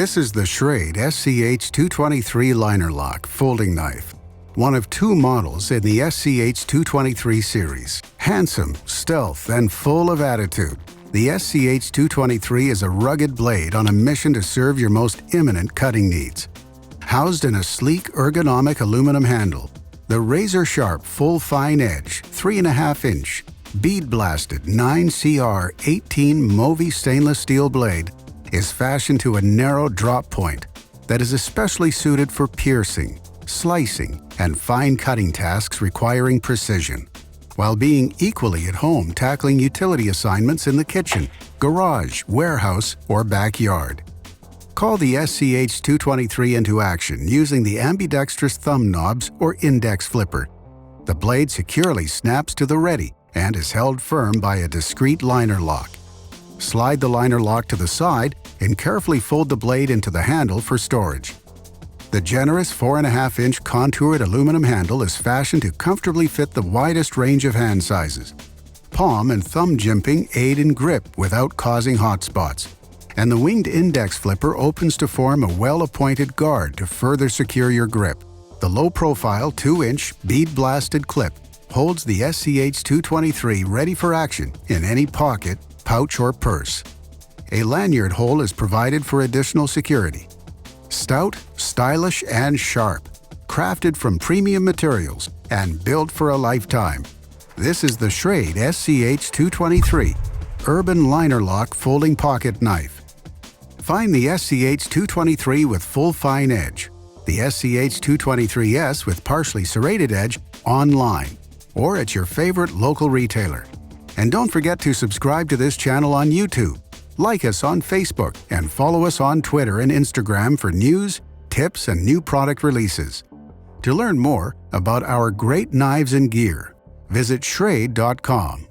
This is the Schrade SCH223 liner lock folding knife, one of two models in the SCH223 series. Handsome, stealth, and full of attitude, the SCH223 is a rugged blade on a mission to serve your most imminent cutting needs. Housed in a sleek, ergonomic aluminum handle, the razor-sharp, full-fine edge, 3.5-inch, bead-blasted 9CR18 Movi stainless steel blade is fashioned to a narrow drop point that is especially suited for piercing, slicing, and fine cutting tasks requiring precision, while being equally at home tackling utility assignments in the kitchen, garage, warehouse, or backyard. Call the SCH223 into action using the ambidextrous thumb knobs or index flipper. The blade securely snaps to the ready and is held firm by a discreet liner lock. Slide the liner lock to the side and carefully fold the blade into the handle for storage. The generous 4.5-inch contoured aluminum handle is fashioned to comfortably fit the widest range of hand sizes. Palm and thumb jimping aid in grip without causing hot spots, and the winged index flipper opens to form a well-appointed guard to further secure your grip. The low-profile 2-inch bead-blasted clip holds the SCH223 ready for action in any pocket, pouch, or purse. A lanyard hole is provided for additional security. Stout, stylish, and sharp, crafted from premium materials and built for a lifetime. This is the Schrade SCH223 Urban Liner Lock Folding Pocket Knife. Find the SCH223 with full fine edge, the SCH223S with partially serrated edge online, or at your favorite local retailer. And don't forget to subscribe to this channel on YouTube, like us on Facebook, and follow us on Twitter and Instagram for news, tips, and new product releases. To learn more about our great knives and gear, visit Schrade.com.